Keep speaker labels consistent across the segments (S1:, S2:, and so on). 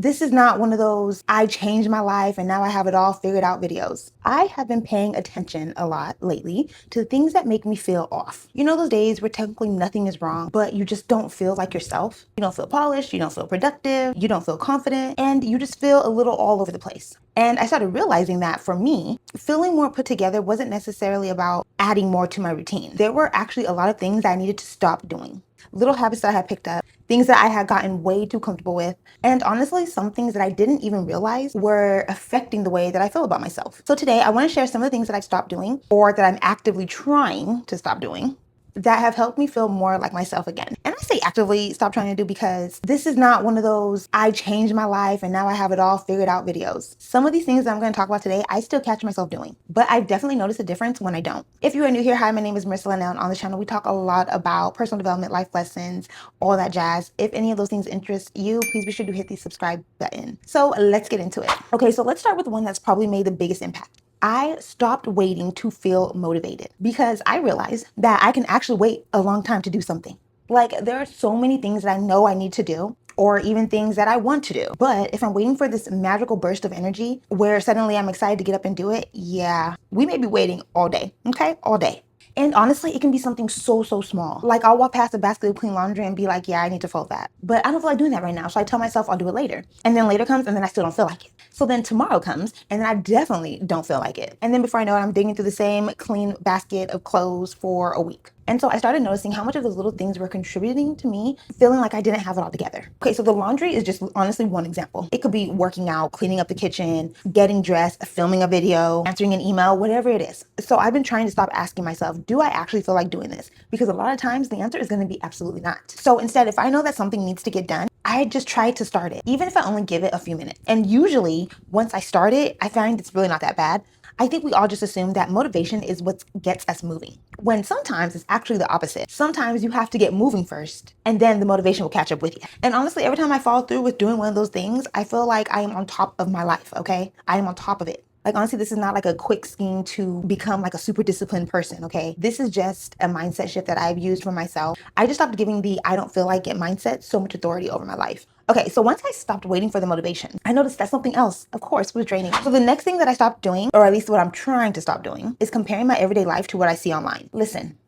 S1: This is not one of those I changed my life and now I have it all figured out videos. I have been paying attention a lot lately to the things that make me feel off. You know those days where technically nothing is wrong, but you just don't feel like yourself? You don't feel polished, you don't feel productive, you don't feel confident, and you just feel a little all over the place. And I started realizing that for me, feeling more put together wasn't necessarily about adding more to my routine. There were actually a lot of things that I needed to stop doing. Little habits that I had picked up, things that I had gotten way too comfortable with, and honestly, some things that I didn't even realize were affecting the way that I feel about myself. So today, I want to share some of the things that I've stopped doing or that I'm actively trying to stop doing that have helped me feel more like myself again. And I say actively stop trying to do because this is not one of those I changed my life and now I have it all figured out videos. Some of these things that I'm going to talk about today, I still catch myself doing, but I've definitely noticed a difference when I don't. If you are new here, hi, my name is Marissa Linnell, and on the channel, we talk a lot about personal development, life lessons, all that jazz. If any of those things interest you, please be sure to hit the subscribe button. So let's get into it. Okay, so let's start with the one that's probably made the biggest impact. I stopped waiting to feel motivated because I realized that I can actually wait a long time to do something. Like, there are so many things that I know I need to do, or even things that I want to do. But if I'm waiting for this magical burst of energy where suddenly I'm excited to get up and do it, yeah, we may be waiting all day, okay? All day. And honestly, it can be something so small. Like, I'll walk past a basket of clean laundry and be like, yeah, I need to fold that. But I don't feel like doing that right now. So I tell myself I'll do it later. And then later comes and then I still don't feel like it. So then tomorrow comes and then I definitely don't feel like it. And then before I know it, I'm digging through the same clean basket of clothes for a week. And so I started noticing how much of those little things were contributing to me feeling like I didn't have it all together. Okay, so the laundry is just honestly one example. It could be working out, cleaning up the kitchen, getting dressed, filming a video, answering an email, whatever it is. So I've been trying to stop asking myself, do I actually feel like doing this? Because a lot of times the answer is going to be absolutely not. So instead, if I know that something needs to get done, I just try to start it, even if I only give it a few minutes. And usually once I start it, I find it's really not that bad. I think we all just assume that motivation is what gets us moving, when sometimes it's actually the opposite. Sometimes you have to get moving first, and then the motivation will catch up with you. And honestly, every time I follow through with doing one of those things, I feel like I am on top of my life, okay? I am on top of it. Like, honestly, this is not like a quick scheme to become like a super disciplined person, okay? This is just a mindset shift that I've used for myself. I just stopped giving the I don't feel like it mindset so much authority over my life. Okay, so once I stopped waiting for the motivation, I noticed that something else, of course, was draining. So the next thing that I stopped doing, or at least what I'm trying to stop doing, is comparing my everyday life to what I see online. Listen,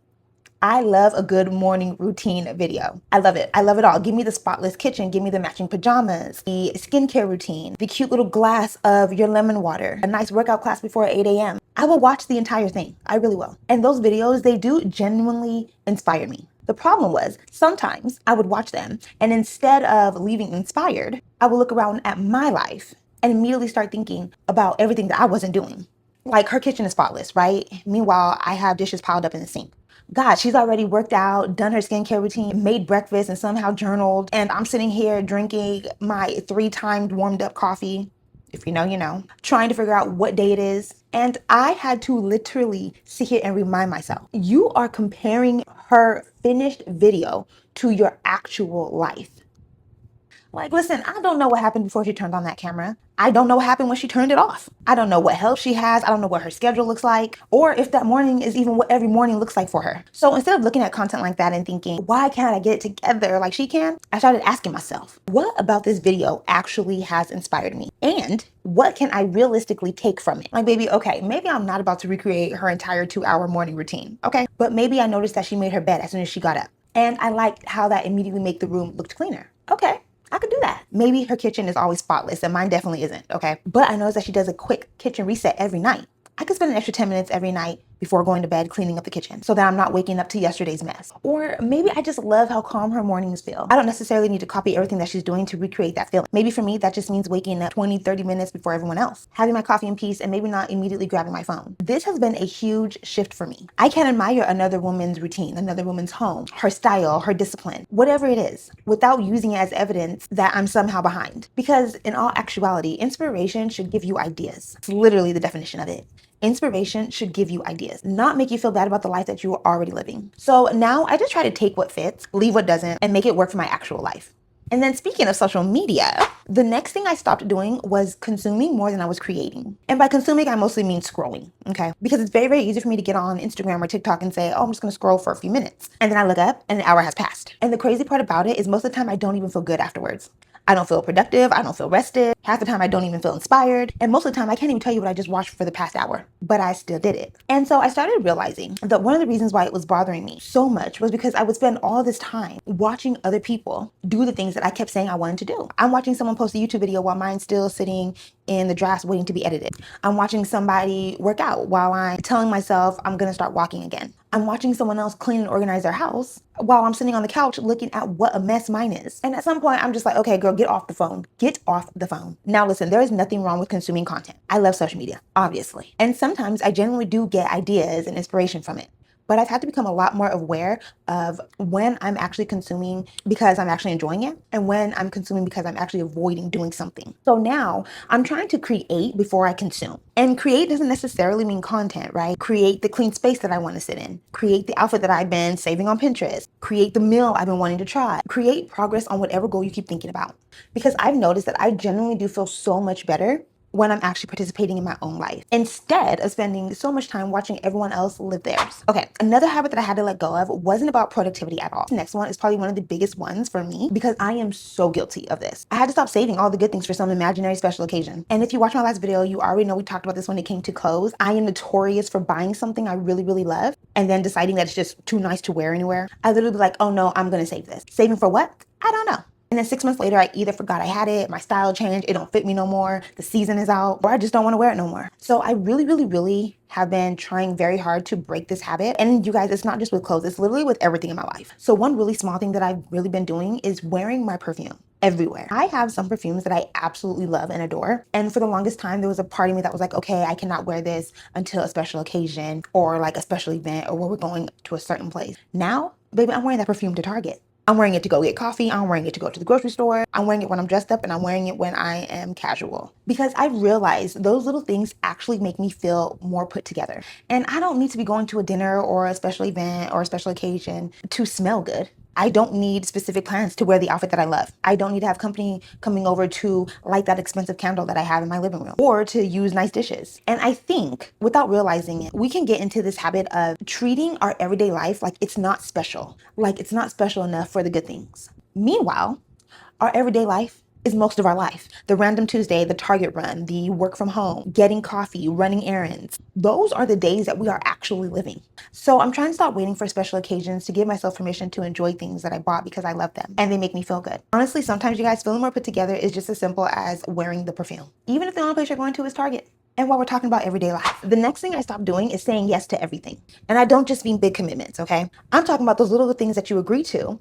S1: I love a good morning routine video. I love it. I love it all. Give me the spotless kitchen. Give me the matching pajamas, the skincare routine, the cute little glass of your lemon water, a nice workout class before 8 a.m. I will watch the entire thing. I really will. And those videos, they do genuinely inspire me. The problem was sometimes I would watch them and instead of leaving inspired, I would look around at my life and immediately start thinking about everything that I wasn't doing. Like, her kitchen is spotless, right? Meanwhile, I have dishes piled up in the sink. God, she's already worked out, done her skincare routine, made breakfast, and somehow journaled. And I'm sitting here drinking my 3 times warmed up coffee. If you know, you know, trying to figure out what day it is. And I had to literally sit here and remind myself, you are comparing her finished video to your actual life. Like, listen, I don't know what happened before she turned on that camera. I don't know what happened when she turned it off. I don't know what help she has. I don't know what her schedule looks like, or if that morning is even what every morning looks like for her. So instead of looking at content like that and thinking, why can't I get it together like she can? I started asking myself, what about this video actually has inspired me? And what can I realistically take from it? Like, baby, okay, maybe I'm not about to recreate her entire 2-hour morning routine, okay? But maybe I noticed that she made her bed as soon as she got up. And I liked how that immediately made the room look cleaner. Okay, I could do that. Maybe her kitchen is always spotless and mine definitely isn't, okay? But I noticed that she does a quick kitchen reset every night. I could spend an extra 10 minutes every night before going to bed cleaning up the kitchen so that I'm not waking up to yesterday's mess. Or maybe I just love how calm her mornings feel. I don't necessarily need to copy everything that she's doing to recreate that feeling. Maybe for me, that just means waking up 20, 30 minutes before everyone else, having my coffee in peace, and maybe not immediately grabbing my phone. This has been a huge shift for me. I can admire another woman's routine, another woman's home, her style, her discipline, whatever it is, without using it as evidence that I'm somehow behind. Because in all actuality, inspiration should give you ideas. It's literally the definition of it. Inspiration should give you ideas, not make you feel bad about the life that you are already living. So now I just try to take what fits, leave what doesn't, and make it work for my actual life. And then speaking of social media, the next thing I stopped doing was consuming more than I was creating. And by consuming, I mostly mean scrolling, okay? Because it's very, very easy for me to get on Instagram or TikTok and say, oh, I'm just gonna scroll for a few minutes. And then I look up and an hour has passed. And the crazy part about it is most of the time I don't even feel good afterwards. I don't feel productive. I don't feel rested. Half the time I don't even feel inspired. And most of the time I can't even tell you what I just watched for the past hour, but I still did it. And so I started realizing that one of the reasons why it was bothering me so much was because I would spend all this time watching other people do the things that I kept saying I wanted to do. I'm watching someone post a YouTube video while mine's still sitting in the drafts waiting to be edited. I'm watching somebody work out while I'm telling myself I'm gonna start walking again. I'm watching someone else clean and organize their house while I'm sitting on the couch looking at what a mess mine is. And at some point, I'm just like, okay, girl, get off the phone. Get off the phone. Now, listen, there is nothing wrong with consuming content. I love social media, obviously. And sometimes I genuinely do get ideas and inspiration from it. But I've had to become a lot more aware of when I'm actually consuming because I'm actually enjoying it and when I'm consuming because I'm actually avoiding doing something. So now I'm trying to create before I consume. And create doesn't necessarily mean content, right? Create the clean space that I want to sit in. Create the outfit that I've been saving on Pinterest. Create the meal I've been wanting to try. Create progress on whatever goal you keep thinking about. Because I've noticed that I genuinely do feel so much better when I'm actually participating in my own life instead of spending so much time watching everyone else live theirs. Okay, another habit that I had to let go of wasn't about productivity at all. The next one is probably one of the biggest ones for me because I am so guilty of this. I had to stop saving all the good things for some imaginary special occasion. And if you watch my last video, you already know we talked about this when it came to clothes. I am notorious for buying something I really, really love and then deciding that it's just too nice to wear anywhere. I literally be like, oh no, I'm gonna save this. Saving for what? I don't know. And then 6 months later, I either forgot I had it, my style changed, it don't fit me no more, the season is out, or I just don't want to wear it no more. So I really, really, really have been trying very hard to break this habit. And you guys, it's not just with clothes, it's literally with everything in my life. So one really small thing that I've really been doing is wearing my perfume everywhere. I have some perfumes that I absolutely love and adore. And for the longest time, there was a part of me that was like, okay, I cannot wear this until a special occasion or like a special event or where we're going to a certain place. Now, baby, I'm wearing that perfume to Target. I'm wearing it to go get coffee. I'm wearing it to go to the grocery store. I'm wearing it when I'm dressed up and I'm wearing it when I am casual. Because I realized those little things actually make me feel more put together. And I don't need to be going to a dinner or a special event or a special occasion to smell good. I don't need specific plans to wear the outfit that I love. I don't need to have company coming over to light that expensive candle that I have in my living room or to use nice dishes. And I think without realizing it, we can get into this habit of treating our everyday life like it's not special, like it's not special enough for the good things. Meanwhile, our everyday life is most of our life. The random Tuesday, the Target run, the work from home, getting coffee, running errands. Those are the days that we are actually living. So I'm trying to stop waiting for special occasions to give myself permission to enjoy things that I bought because I love them and they make me feel good. Honestly, sometimes you guys feeling more put together is just as simple as wearing the perfume. Even if the only place you're going to is Target. And while we're talking about everyday life, the next thing I stopped doing is saying yes to everything. And I don't just mean big commitments, okay? I'm talking about those little things that you agree to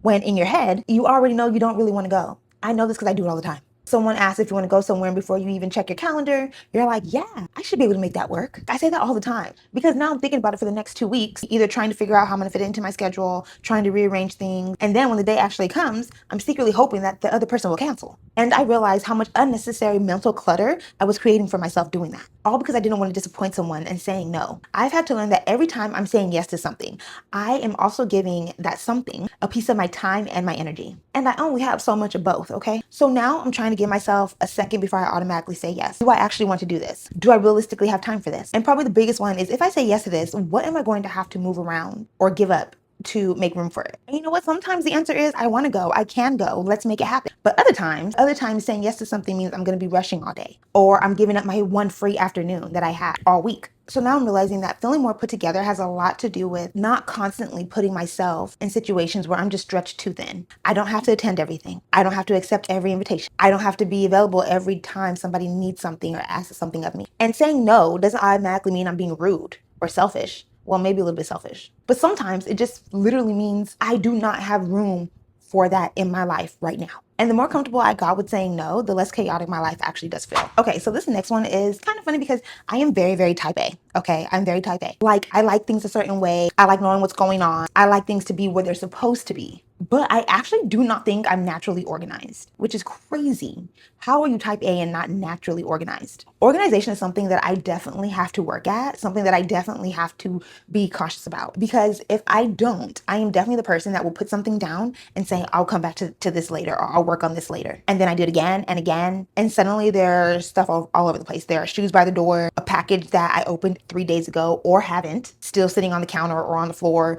S1: when in your head, you already know you don't really want to go. I know this because I do it all the time. Someone asks if you want to go somewhere and before you even check your calendar, you're like, yeah, I should be able to make that work. I say that all the time because now I'm thinking about it for the next 2 weeks, either trying to figure out how I'm going to fit it into my schedule, trying to rearrange things. And then when the day actually comes, I'm secretly hoping that the other person will cancel. And I realized how much unnecessary mental clutter I was creating for myself doing that. All because I didn't want to disappoint someone and saying no. I've had to learn that every time I'm saying yes to something, I am also giving that something a piece of my time and my energy. And I only have so much of both, okay? So now I'm trying to give myself a second before I automatically say yes. Do I actually want to do this? Do I realistically have time for this? And probably the biggest one is if I say yes to this, what am I going to have to move around or give up to make room for it? And you know what? Sometimes the answer is I want to go. I can go. Let's make it happen. But other times saying yes to something means I'm going to be rushing all day or I'm giving up my one free afternoon that I had all week. So now I'm realizing that feeling more put together has a lot to do with not constantly putting myself in situations where I'm just stretched too thin. I don't have to attend everything. I don't have to accept every invitation. I don't have to be available every time somebody needs something or asks something of me. And saying no doesn't automatically mean I'm being rude or selfish. Well, maybe a little bit selfish. But sometimes it just literally means I do not have room for that in my life right now. And the more comfortable I got with saying no, the less chaotic my life actually does feel. Okay, so this next one is kind of funny because I am very, very type A. Okay, I'm very type A. Like, I like things a certain way. I like knowing what's going on. I like things to be where they're supposed to be. But I actually do not think I'm naturally organized, which is crazy. How are you type A and not naturally organized? Organization is something that I definitely have to work at, something that I definitely have to be cautious about. Because if I don't, I am definitely the person that will put something down and say, I'll come back to this later, or I'll work on this later. And then I do it again and again. And suddenly there's stuff all over the place. There are shoes by the door, a package that I opened 3 days ago or haven't, still sitting on the counter or on the floor,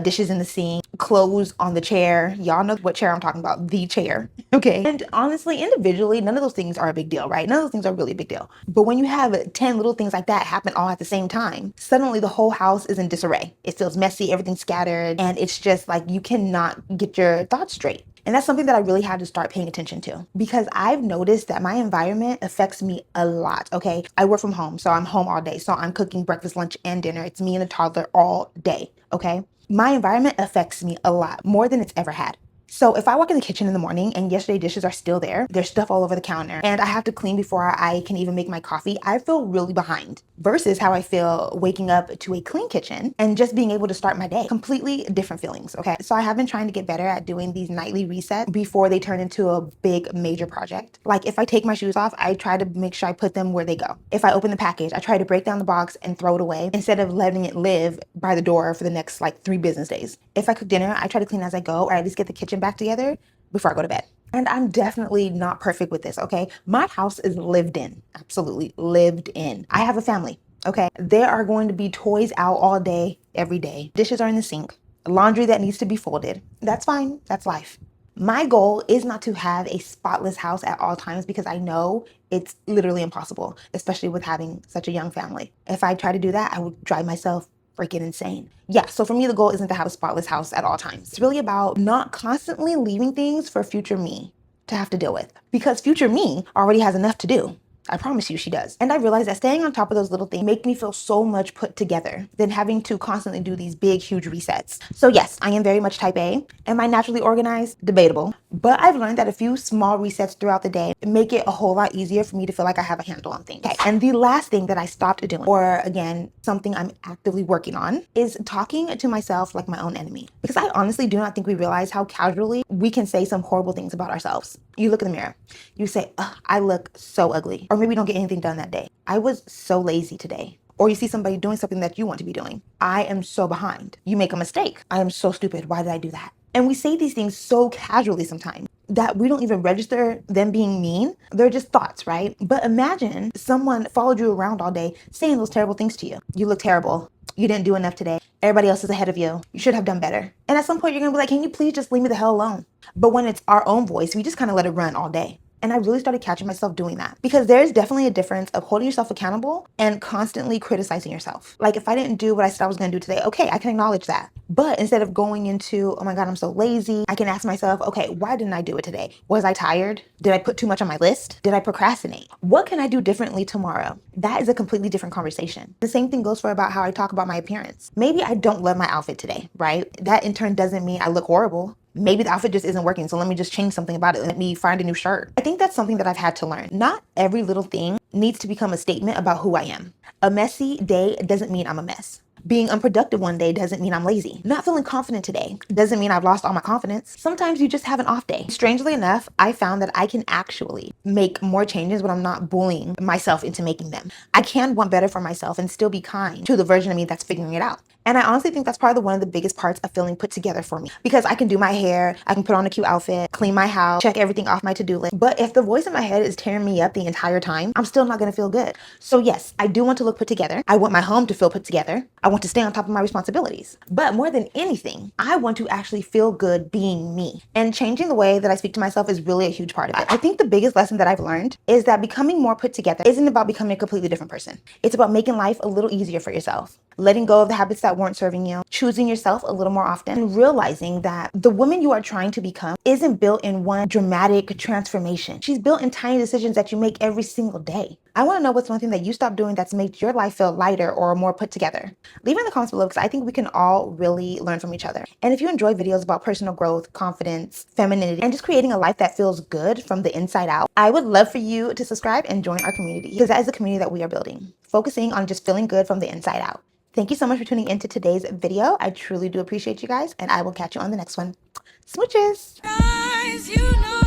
S1: dishes in the sink, clothes on the chair. Y'all know what chair I'm talking about, the chair. Okay. And honestly, individually, none of those things are a big deal, right? None of those things are really a big deal. But when you have 10 little things like that happen all at the same time, suddenly the whole house is in disarray. It feels messy, everything's scattered, and it's just like you cannot get your thoughts straight. And that's something that I really had to start paying attention to, because I've noticed that my environment affects me a lot. Okay. I work from home, so I'm home all day. So I'm cooking breakfast, lunch, and dinner. It's me and the toddler all day. Okay. My environment affects me a lot more than it's ever had. So if I walk in the kitchen in the morning and yesterday's dishes are still there, there's stuff all over the counter, and I have to clean before I can even make my coffee, I feel really behind versus how I feel waking up to a clean kitchen and just being able to start my day. Completely different feelings, okay? So I have been trying to get better at doing these nightly resets before they turn into a big major project. Like if I take my shoes off, I try to make sure I put them where they go. If I open the package, I try to break down the box and throw it away instead of letting it live by the door for the next like 3 business days. If I cook dinner, I try to clean as I go, or at least get the kitchen back together before I go to bed. And I'm definitely not perfect with this, okay? My house is lived in, absolutely lived in. I have a family, okay? There are going to be toys out all day, every day. Dishes are in the sink, laundry that needs to be folded. That's fine, that's life. My goal is not to have a spotless house at all times, because I know it's literally impossible, especially with having such a young family. If I try to do that, I would drive myself freaking insane. Yeah, so for me, the goal isn't to have a spotless house at all times. It's really about not constantly leaving things for future me to have to deal with, because future me already has enough to do. I promise you she does. And I realized that staying on top of those little things make me feel so much put together than having to constantly do these big, huge resets. So yes, I am very much type A. Am I naturally organized? Debatable. But I've learned that a few small resets throughout the day make it a whole lot easier for me to feel like I have a handle on things. Okay. And the last thing that I stopped doing, or again, something I'm actively working on, is talking to myself like my own enemy. Because I honestly do not think we realize how casually we can say some horrible things about ourselves. You look in the mirror, you say, I look so ugly. Or maybe you don't get anything done that day. I was so lazy today. Or you see somebody doing something that you want to be doing. I am so behind. You make a mistake. I am so stupid. Why did I do that? And we say these things so casually sometimes that we don't even register them being mean. They're just thoughts, right? But imagine someone followed you around all day saying those terrible things to you. You look terrible. You didn't do enough today. Everybody else is ahead of you. You should have done better. And at some point, you're going to be like, can you please just leave me the hell alone? But when it's our own voice, we just kind of let it run all day. And I really started catching myself doing that, because there's definitely a difference of holding yourself accountable and constantly criticizing yourself. Like if I didn't do what I said I was going to do today, okay, I can acknowledge that. But instead of going into, oh my God, I'm so lazy, I can ask myself, okay, why didn't I do it today? Was I tired? Did I put too much on my list? Did I procrastinate? What can I do differently tomorrow? That is a completely different conversation. The same thing goes for about how I talk about my appearance. Maybe I don't love my outfit today, right? That in turn doesn't mean I look horrible. Maybe the outfit just isn't working, so let me just change something about it. Let me find a new shirt. I think that's something that I've had to learn. Not every little thing needs to become a statement about who I am. A messy day doesn't mean I'm a mess. Being unproductive one day doesn't mean I'm lazy. Not feeling confident today doesn't mean I've lost all my confidence. Sometimes you just have an off day. Strangely enough, I found that I can actually make more changes when I'm not bullying myself into making them. I can want better for myself and still be kind to the version of me that's figuring it out. And I honestly think that's probably one of the biggest parts of feeling put together for me, because I can do my hair, I can put on a cute outfit, clean my house, check everything off my to-do list. But if the voice in my head is tearing me up the entire time, I'm still not going to feel good. So yes, I do want to look put together. I want my home to feel put together. I want to stay on top of my responsibilities. But more than anything, I want to actually feel good being me. And changing the way that I speak to myself is really a huge part of it. I think the biggest lesson that I've learned is that becoming more put together isn't about becoming a completely different person. It's about making life a little easier for yourself. Letting go of the habits that weren't serving you, choosing yourself a little more often, and realizing that the woman you are trying to become isn't built in one dramatic transformation. She's built in tiny decisions that you make every single day. I want to know what's one thing that you stopped doing that's made your life feel lighter or more put together. Leave it in the comments below, because I think we can all really learn from each other. And if you enjoy videos about personal growth, confidence, femininity, and just creating a life that feels good from the inside out, I would love for you to subscribe and join our community, because that is the community that we are building. focusing on just feeling good from the inside out. Thank you so much for tuning into today's video. I truly do appreciate you guys, and I will catch you on the next one. Smooches! Guys, you know